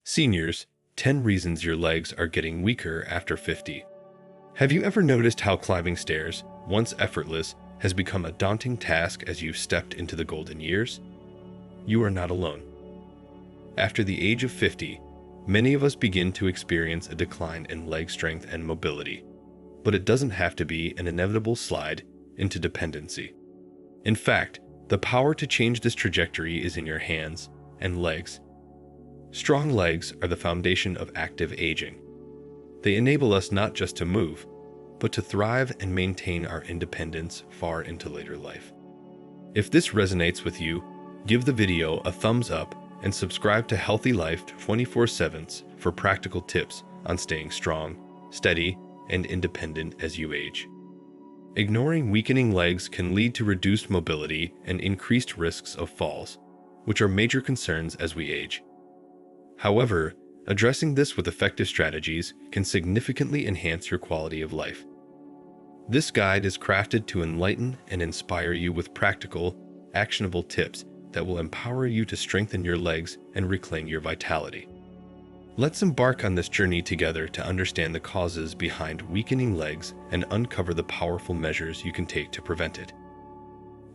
Seniors, 10 reasons your legs are getting weaker after 50. Have you ever noticed how climbing stairs, once effortless, has become a daunting task as you've stepped into the golden years? You are not alone. After the age of 50, many of us begin to experience a decline in leg strength and mobility, but it doesn't have to be an inevitable slide into dependency. In fact, the power to change this trajectory is in your hands and legs. Strong legs are the foundation of active aging. They enable us not just to move, but to thrive and maintain our independence far into later life. If this resonates with you, give the video a thumbs up and subscribe to Healthy Life 24/7 for practical tips on staying strong, steady, and independent as you age. Ignoring weakening legs can lead to reduced mobility and increased risks of falls, which are major concerns as we age. However, addressing this with effective strategies can significantly enhance your quality of life. This guide is crafted to enlighten and inspire you with practical, actionable tips that will empower you to strengthen your legs and reclaim your vitality. Let's embark on this journey together to understand the causes behind weakening legs and uncover the powerful measures you can take to prevent it.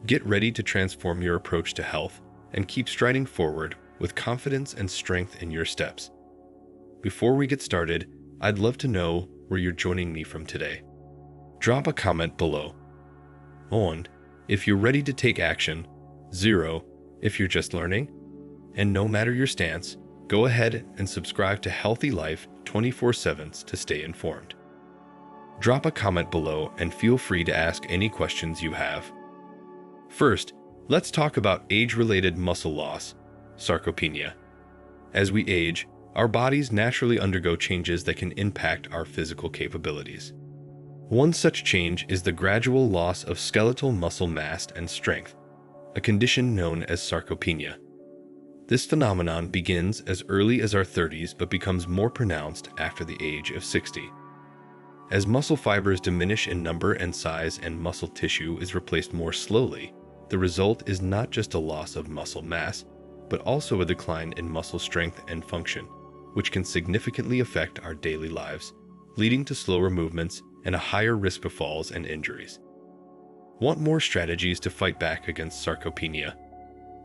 Get ready to transform your approach to health and keep striding forward with confidence and strength in your steps. Before we get started, I'd love to know where you're joining me from today. Drop a comment below. 1 if you're ready to take action, 0 if you're just learning, and no matter your stance, go ahead and subscribe to Healthy Life 24/7 to stay informed. Drop a comment below and feel free to ask any questions you have. First, let's talk about age-related muscle loss, sarcopenia. As we age, our bodies naturally undergo changes that can impact our physical capabilities. One such change is the gradual loss of skeletal muscle mass and strength, a condition known as sarcopenia. This phenomenon begins as early as our 30s but becomes more pronounced after the age of 60. As muscle fibers diminish in number and size and muscle tissue is replaced more slowly, the result is not just a loss of muscle mass, but also a decline in muscle strength and function, which can significantly affect our daily lives, leading to slower movements and a higher risk of falls and injuries. Want more strategies to fight back against sarcopenia?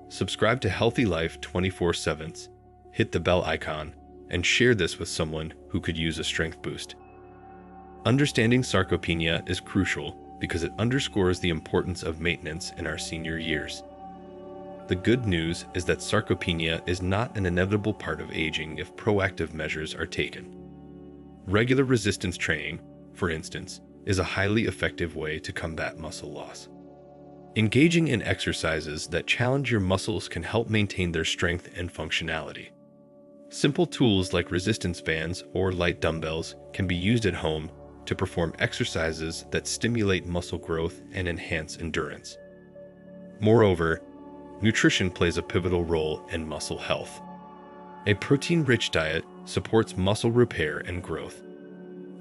Subscribe to Healthy Life 24/7, hit the bell icon, and share this with someone who could use a strength boost. Understanding sarcopenia is crucial because it underscores the importance of maintenance in our senior years. The good news is that sarcopenia is not an inevitable part of aging if proactive measures are taken. Regular resistance training, for instance, is a highly effective way to combat muscle loss. Engaging in exercises that challenge your muscles can help maintain their strength and functionality. Simple tools like resistance bands or light dumbbells can be used at home to perform exercises that stimulate muscle growth and enhance endurance. Moreover, nutrition plays a pivotal role in muscle health. A protein-rich diet supports muscle repair and growth.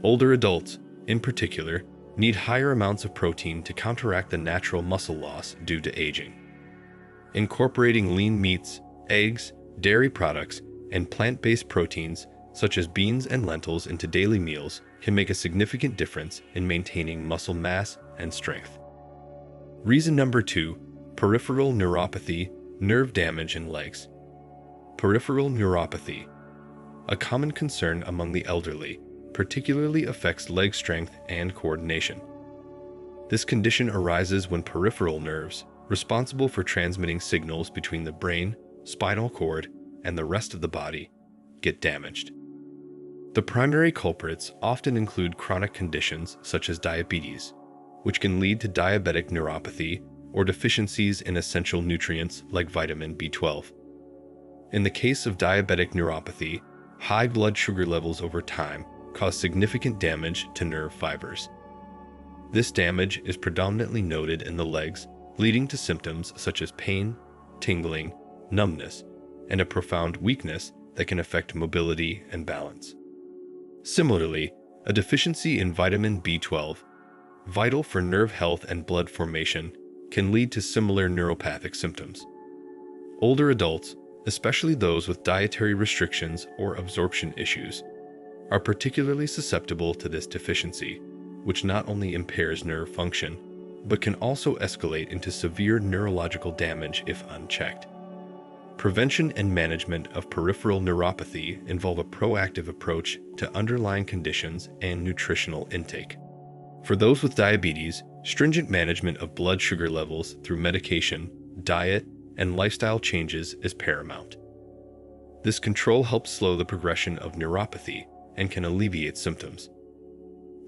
Older adults, in particular, need higher amounts of protein to counteract the natural muscle loss due to aging. Incorporating lean meats, eggs, dairy products, and plant-based proteins such as beans and lentils into daily meals can make a significant difference in maintaining muscle mass and strength. Reason number 2, peripheral neuropathy, nerve damage in legs. Peripheral neuropathy, a common concern among the elderly, particularly affects leg strength and coordination. This condition arises when peripheral nerves, responsible for transmitting signals between the brain, spinal cord, and the rest of the body, get damaged. The primary culprits often include chronic conditions such as diabetes, which can lead to diabetic neuropathy or deficiencies in essential nutrients like vitamin B12. In the case of diabetic neuropathy, high blood sugar levels over time cause significant damage to nerve fibers. This damage is predominantly noted in the legs, leading to symptoms such as pain, tingling, numbness, and a profound weakness that can affect mobility and balance. Similarly, a deficiency in vitamin B12, vital for nerve health and blood formation, can lead to similar neuropathic symptoms. Older adults, especially those with dietary restrictions or absorption issues, are particularly susceptible to this deficiency, which not only impairs nerve function, but can also escalate into severe neurological damage if unchecked. Prevention and management of peripheral neuropathy involve a proactive approach to underlying conditions and nutritional intake. For those with diabetes, stringent management of blood sugar levels through medication, diet, and lifestyle changes is paramount. This control helps slow the progression of neuropathy and can alleviate symptoms.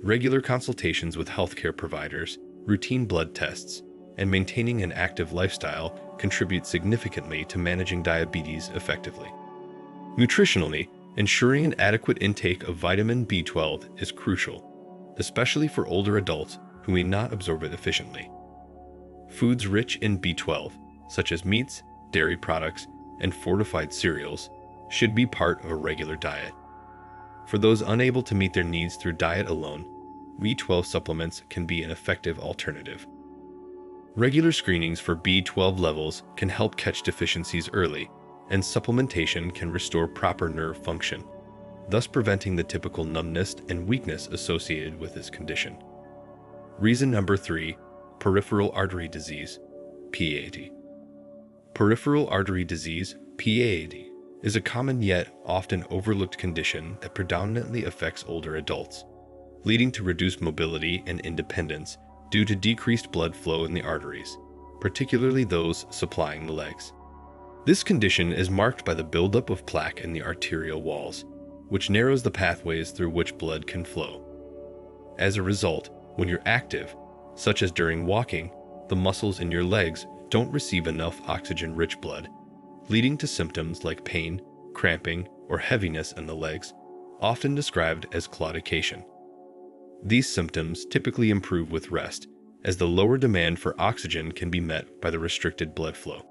Regular consultations with healthcare providers, routine blood tests, and maintaining an active lifestyle contribute significantly to managing diabetes effectively. Nutritionally, ensuring an adequate intake of vitamin B12 is crucial, especially for older adults who may not absorb it efficiently. Foods rich in B12, such as meats, dairy products, and fortified cereals, should be part of a regular diet. For those unable to meet their needs through diet alone, B12 supplements can be an effective alternative. Regular screenings for B12 levels can help catch deficiencies early, and supplementation can restore proper nerve function, thus preventing the typical numbness and weakness associated with this condition. Reason number 3, peripheral artery disease, PAD. Peripheral artery disease, PAD, is a common yet often overlooked condition that predominantly affects older adults, leading to reduced mobility and independence due to decreased blood flow in the arteries, particularly those supplying the legs. This condition is marked by the buildup of plaque in the arterial walls, which narrows the pathways through which blood can flow. As a result, when you're active, such as during walking, the muscles in your legs don't receive enough oxygen-rich blood, leading to symptoms like pain, cramping, or heaviness in the legs, often described as claudication. These symptoms typically improve with rest, as the lower demand for oxygen can be met by the restricted blood flow.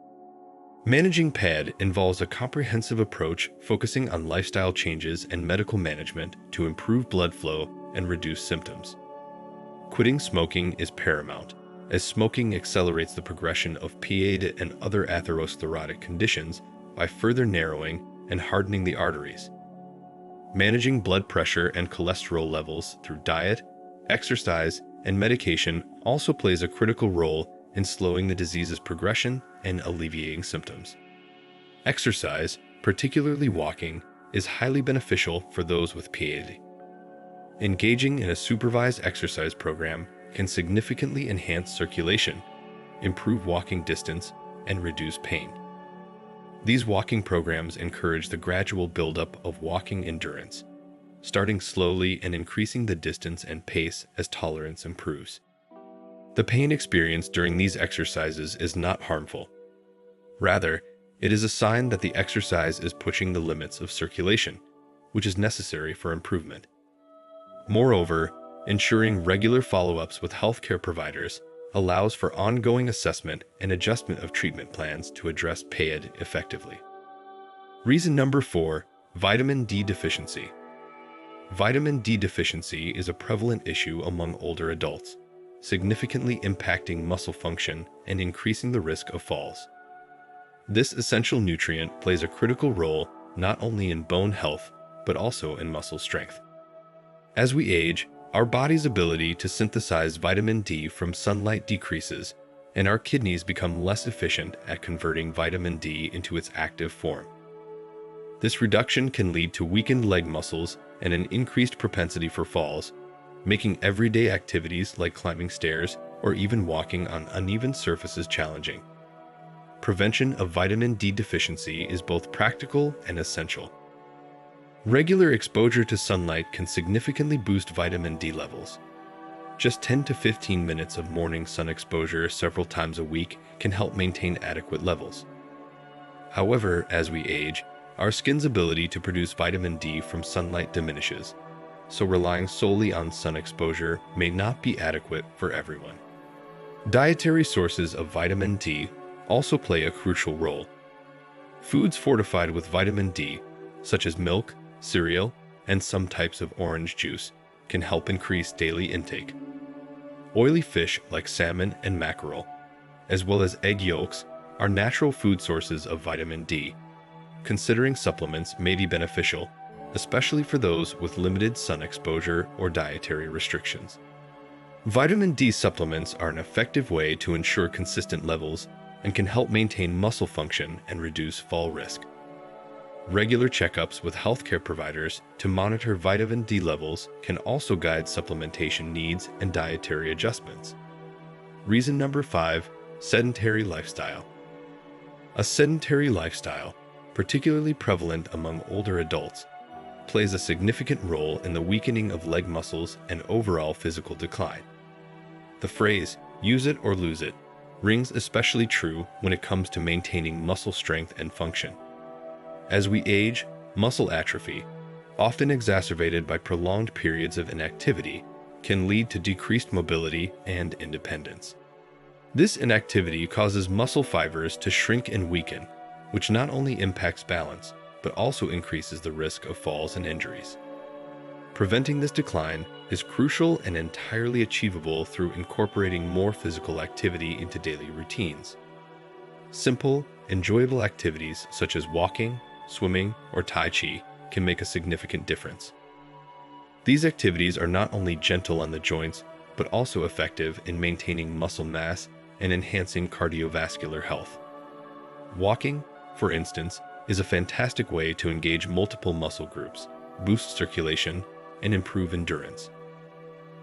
Managing PAD involves a comprehensive approach focusing on lifestyle changes and medical management to improve blood flow and reduce symptoms. Quitting smoking is paramount, as smoking accelerates the progression of PAD and other atherosclerotic conditions by further narrowing and hardening the arteries. Managing blood pressure and cholesterol levels through diet, exercise, and medication also plays a critical role in slowing the disease's progression and alleviating symptoms. Exercise, particularly walking, is highly beneficial for those with PAD. Engaging in a supervised exercise program can significantly enhance circulation, improve walking distance, and reduce pain. These walking programs encourage the gradual buildup of walking endurance, starting slowly and increasing the distance and pace as tolerance improves. The pain experienced during these exercises is not harmful. Rather, it is a sign that the exercise is pushing the limits of circulation, which is necessary for improvement. Moreover, ensuring regular follow-ups with healthcare providers allows for ongoing assessment and adjustment of treatment plans to address PAD effectively. Reason number 4, vitamin D deficiency. Vitamin D deficiency is a prevalent issue among older adults, significantly impacting muscle function and increasing the risk of falls. This essential nutrient plays a critical role not only in bone health, but also in muscle strength. As we age, our body's ability to synthesize vitamin D from sunlight decreases, and our kidneys become less efficient at converting vitamin D into its active form. This reduction can lead to weakened leg muscles and an increased propensity for falls, making everyday activities like climbing stairs or even walking on uneven surfaces challenging. Prevention of vitamin D deficiency is both practical and essential. Regular exposure to sunlight can significantly boost vitamin D levels. Just 10 to 15 minutes of morning sun exposure several times a week can help maintain adequate levels. However, as we age, our skin's ability to produce vitamin D from sunlight diminishes, so relying solely on sun exposure may not be adequate for everyone. Dietary sources of vitamin D also play a crucial role. Foods fortified with vitamin D, such as milk, cereal, and some types of orange juice, can help increase daily intake. Oily fish like salmon and mackerel, as well as egg yolks, are natural food sources of vitamin D, considering supplements may be beneficial, especially for those with limited sun exposure or dietary restrictions. Vitamin D supplements are an effective way to ensure consistent levels and can help maintain muscle function and reduce fall risk. Regular checkups with healthcare providers to monitor vitamin D levels can also guide supplementation needs and dietary adjustments. Reason number 5, sedentary lifestyle. A sedentary lifestyle, particularly prevalent among older adults, plays a significant role in the weakening of leg muscles and overall physical decline. The phrase, "use it or lose it," rings especially true when it comes to maintaining muscle strength and function. As we age, muscle atrophy, often exacerbated by prolonged periods of inactivity, can lead to decreased mobility and independence. This inactivity causes muscle fibers to shrink and weaken, which not only impacts balance, but also increases the risk of falls and injuries. Preventing this decline is crucial and entirely achievable through incorporating more physical activity into daily routines. Simple, enjoyable activities such as walking, swimming, or Tai Chi can make a significant difference. These activities are not only gentle on the joints, but also effective in maintaining muscle mass and enhancing cardiovascular health. Walking, for instance, is a fantastic way to engage multiple muscle groups, boost circulation, and improve endurance.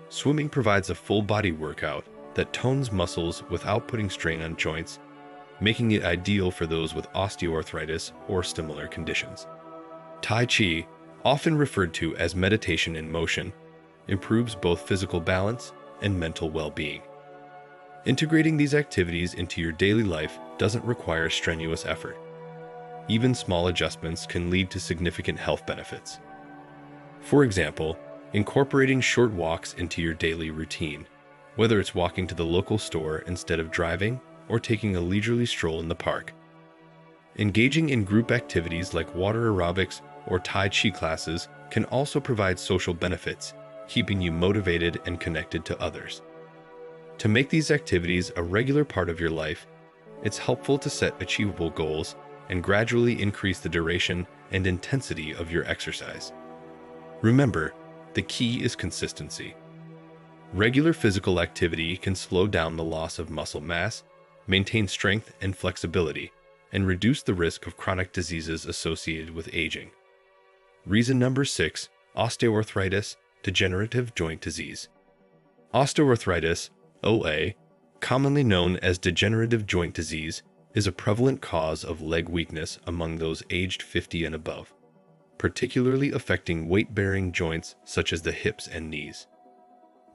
Swimming provides a full-body workout that tones muscles without putting strain on joints, making it ideal for those with osteoarthritis or similar conditions. Tai Chi, often referred to as meditation in motion, improves both physical balance and mental well-being. Integrating these activities into your daily life doesn't require strenuous effort. Even small adjustments can lead to significant health benefits. For example, incorporating short walks into your daily routine, whether it's walking to the local store instead of driving or taking a leisurely stroll in the park. Engaging in group activities like water aerobics or Tai Chi classes can also provide social benefits, keeping you motivated and connected to others. To make these activities a regular part of your life, it's helpful to set achievable goals and gradually increase the duration and intensity of your exercise. Remember, the key is consistency. Regular physical activity can slow down the loss of muscle mass, maintain strength and flexibility, and reduce the risk of chronic diseases associated with aging. Reason number 6, osteoarthritis, degenerative joint disease. Osteoarthritis, OA, commonly known as degenerative joint disease, is a prevalent cause of leg weakness among those aged 50 and above, particularly affecting weight-bearing joints such as the hips and knees.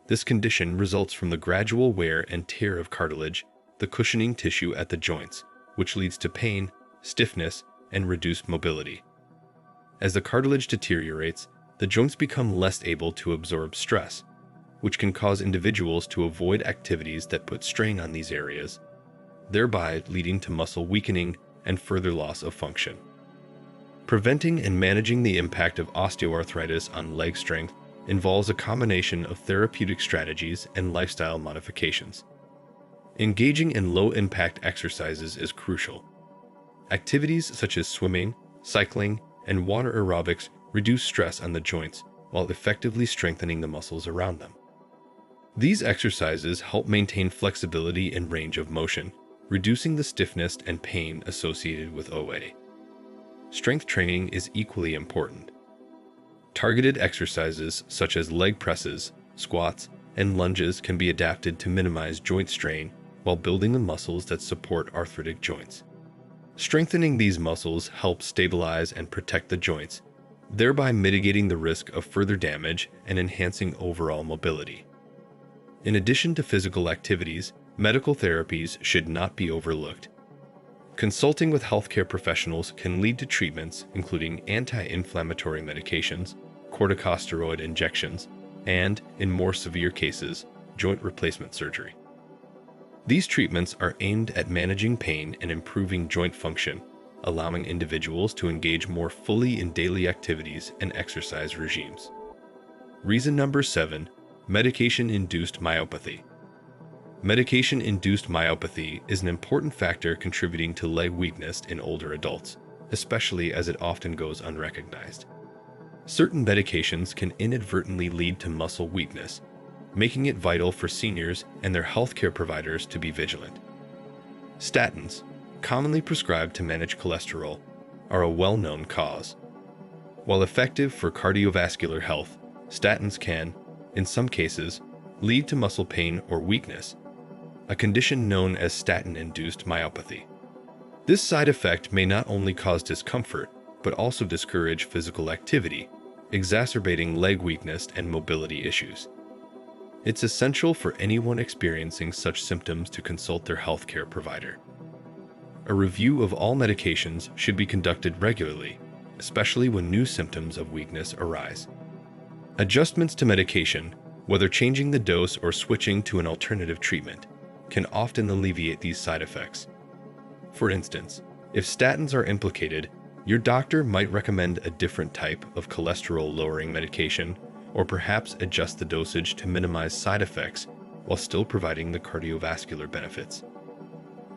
This condition results from the gradual wear and tear of cartilage, the cushioning tissue at the joints, which leads to pain, stiffness, and reduced mobility. As the cartilage deteriorates, the joints become less able to absorb stress, which can cause individuals to avoid activities that put strain on these areas, thereby leading to muscle weakening and further loss of function. Preventing and managing the impact of osteoarthritis on leg strength involves a combination of therapeutic strategies and lifestyle modifications. Engaging in low-impact exercises is crucial. Activities such as swimming, cycling, and water aerobics reduce stress on the joints while effectively strengthening the muscles around them. These exercises help maintain flexibility and range of motion, reducing the stiffness and pain associated with OA. Strength training is equally important. Targeted exercises such as leg presses, squats, and lunges can be adapted to minimize joint strain while building the muscles that support arthritic joints. Strengthening these muscles helps stabilize and protect the joints, thereby mitigating the risk of further damage and enhancing overall mobility. In addition to physical activities, medical therapies should not be overlooked. Consulting with healthcare professionals can lead to treatments including anti-inflammatory medications, corticosteroid injections, and, in more severe cases, joint replacement surgery. These treatments are aimed at managing pain and improving joint function, allowing individuals to engage more fully in daily activities and exercise regimes. Reason number 7, medication-induced myopathy. Medication-induced myopathy is an important factor contributing to leg weakness in older adults, especially as it often goes unrecognized. Certain medications can inadvertently lead to muscle weakness, making it vital for seniors and their healthcare providers to be vigilant. Statins, commonly prescribed to manage cholesterol, are a well-known cause. While effective for cardiovascular health, statins can, in some cases, lead to muscle pain or weakness, a condition known as statin-induced myopathy. This side effect may not only cause discomfort, but also discourage physical activity, exacerbating leg weakness and mobility issues. It's essential for anyone experiencing such symptoms to consult their healthcare provider. A review of all medications should be conducted regularly, especially when new symptoms of weakness arise. Adjustments to medication, whether changing the dose or switching to an alternative treatment, can often alleviate these side effects. For instance, if statins are implicated, your doctor might recommend a different type of cholesterol-lowering medication, or perhaps adjust the dosage to minimize side effects while still providing the cardiovascular benefits.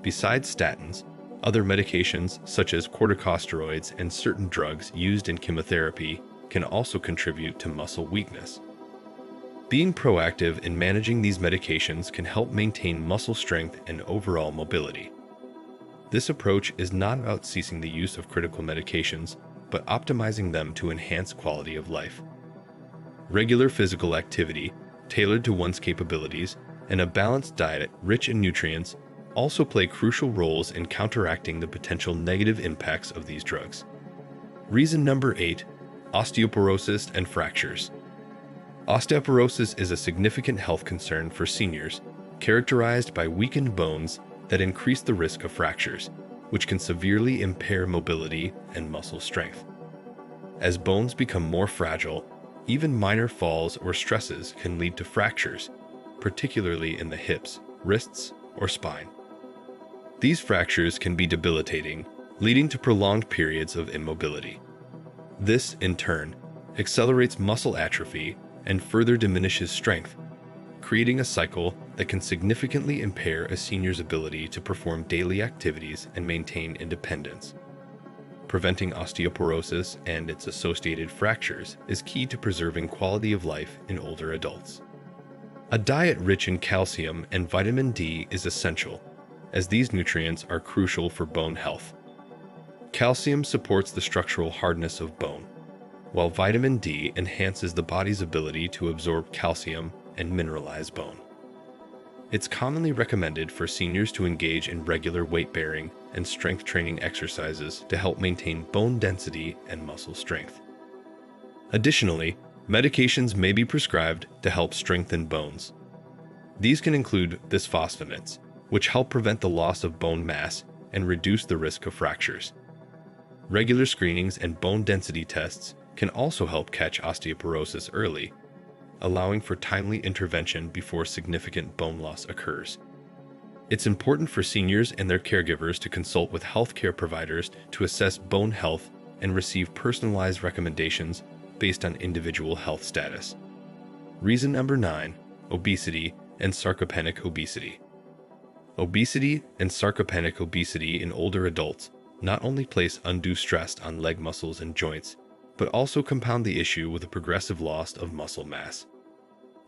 Besides statins, other medications such as corticosteroids and certain drugs used in chemotherapy can also contribute to muscle weakness. Being proactive in managing these medications can help maintain muscle strength and overall mobility. This approach is not about ceasing the use of critical medications, but optimizing them to enhance quality of life. Regular physical activity, tailored to one's capabilities, and a balanced diet rich in nutrients also play crucial roles in counteracting the potential negative impacts of these drugs. Reason number 8, osteoporosis and fractures. Osteoporosis is a significant health concern for seniors, characterized by weakened bones that increase the risk of fractures, which can severely impair mobility and muscle strength. As bones become more fragile, even minor falls or stresses can lead to fractures, particularly in the hips, wrists, or spine. These fractures can be debilitating, leading to prolonged periods of immobility. This, in turn, accelerates muscle atrophy and further diminishes strength, creating a cycle that can significantly impair a senior's ability to perform daily activities and maintain independence. Preventing osteoporosis and its associated fractures is key to preserving quality of life in older adults. A diet rich in calcium and vitamin D is essential, as these nutrients are crucial for bone health. Calcium supports the structural hardness of bone, while vitamin D enhances the body's ability to absorb calcium and mineralize bone. It's commonly recommended for seniors to engage in regular weight-bearing and strength training exercises to help maintain bone density and muscle strength. Additionally, medications may be prescribed to help strengthen bones. These can include bisphosphonates, which help prevent the loss of bone mass and reduce the risk of fractures. Regular screenings and bone density tests can also help catch osteoporosis early, allowing for timely intervention before significant bone loss occurs. It's important for seniors and their caregivers to consult with healthcare providers to assess bone health and receive personalized recommendations based on individual health status. Reason number 9, obesity and sarcopenic obesity. Obesity and sarcopenic obesity in older adults not only place undue stress on leg muscles and joints, but also compound the issue with a progressive loss of muscle mass.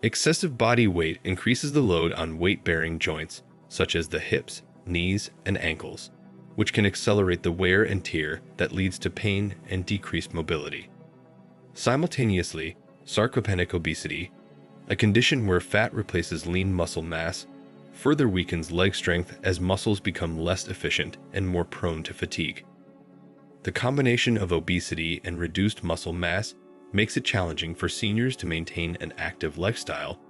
Excessive body weight increases the load on weight-bearing joints, such as the hips, knees, and ankles, which can accelerate the wear and tear that leads to pain and decreased mobility. Simultaneously, sarcopenic obesity, a condition where fat replaces lean muscle mass, further weakens leg strength as muscles become less efficient and more prone to fatigue. The combination of obesity and reduced muscle mass makes it challenging for seniors to maintain an active lifestyle,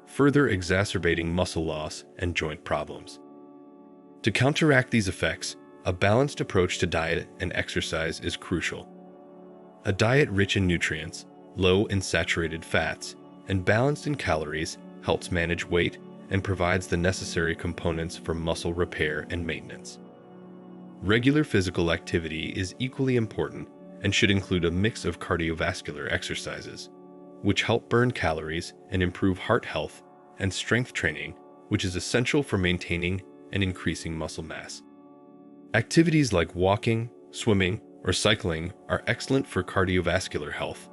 further exacerbating muscle loss and joint problems. To counteract these effects, a balanced approach to diet and exercise is crucial. A diet rich in nutrients, low in saturated fats, and balanced in calories helps manage weight and provides the necessary components for muscle repair and maintenance. Regular physical activity is equally important and should include a mix of cardiovascular exercises, which help burn calories and improve heart health, and strength training, which is essential for maintaining and increasing muscle mass. Activities like walking, swimming, or cycling are excellent for cardiovascular health,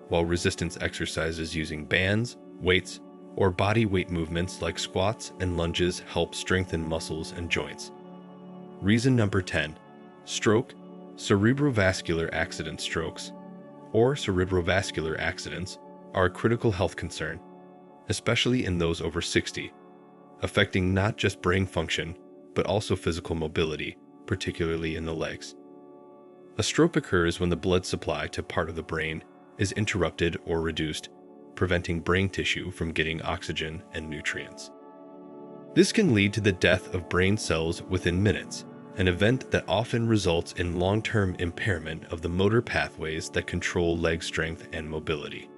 while resistance exercises using bands, weights, or body weight movements like squats and lunges help strengthen muscles and joints. Reason number 10. Stroke, cerebrovascular accident strokes, or cerebrovascular accidents are a critical health concern, especially in those over 60, affecting not just brain function, but also physical mobility, particularly in the legs. A stroke occurs when the blood supply to part of the brain is interrupted or reduced, preventing brain tissue from getting oxygen and nutrients. This can lead to the death of brain cells within minutes, an event that often results in long-term impairment of the motor pathways that control leg strength and mobility.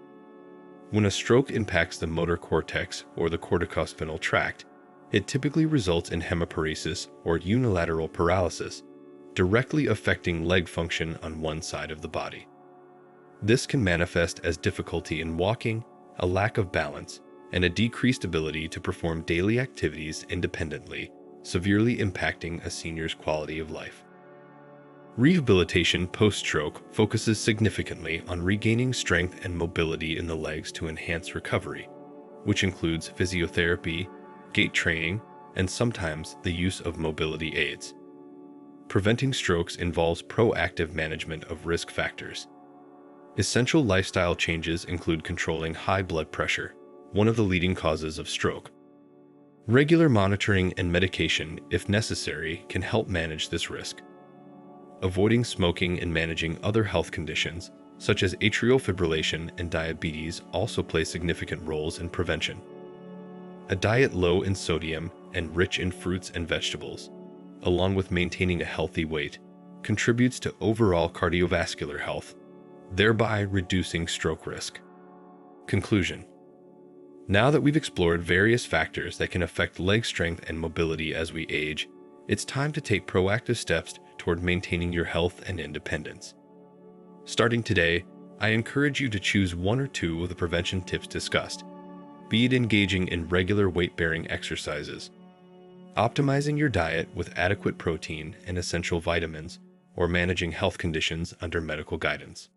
When a stroke impacts the motor cortex or the corticospinal tract, it typically results in hemiparesis or unilateral paralysis, directly affecting leg function on one side of the body. This can manifest as difficulty in walking, a lack of balance, and a decreased ability to perform daily activities independently, severely impacting a senior's quality of life. Rehabilitation post-stroke focuses significantly on regaining strength and mobility in the legs to enhance recovery, which includes physiotherapy, gait training, and sometimes the use of mobility aids. Preventing strokes involves proactive management of risk factors. Essential lifestyle changes include controlling high blood pressure, one of the leading causes of stroke. Regular monitoring and medication, if necessary, can help manage this risk. Avoiding smoking and managing other health conditions, such as atrial fibrillation and diabetes, also play significant roles in prevention. A diet low in sodium and rich in fruits and vegetables, along with maintaining a healthy weight, contributes to overall cardiovascular health, thereby reducing stroke risk. Conclusion. Now that we've explored various factors that can affect leg strength and mobility as we age, it's time to take proactive steps toward maintaining your health and independence. Starting today, I encourage you to choose one or two of the prevention tips discussed, be it engaging in regular weight-bearing exercises, optimizing your diet with adequate protein and essential vitamins, or managing health conditions under medical guidance.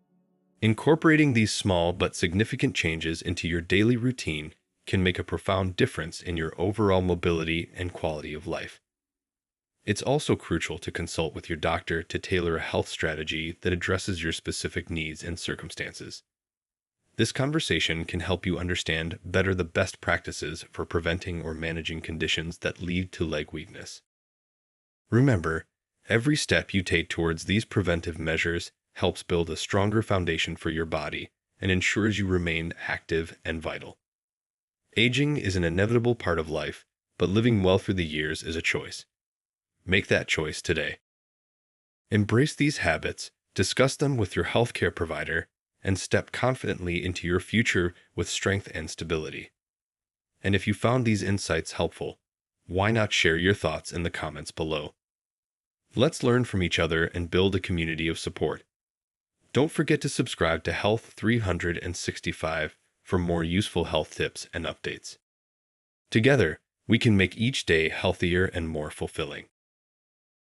Incorporating these small but significant changes into your daily routine can make a profound difference in your overall mobility and quality of life. It's also crucial to consult with your doctor to tailor a health strategy that addresses your specific needs and circumstances. This conversation can help you understand better the best practices for preventing or managing conditions that lead to leg weakness. Remember, every step you take towards these preventive measures helps build a stronger foundation for your body and ensures you remain active and vital. Aging is an inevitable part of life, but living well through the years is a choice. Make that choice today. Embrace these habits, discuss them with your healthcare provider, and step confidently into your future with strength and stability. And if you found these insights helpful, why not share your thoughts in the comments below? Let's learn from each other and build a community of support. Don't forget to subscribe to Health 365 for more useful health tips and updates. Together, we can make each day healthier and more fulfilling.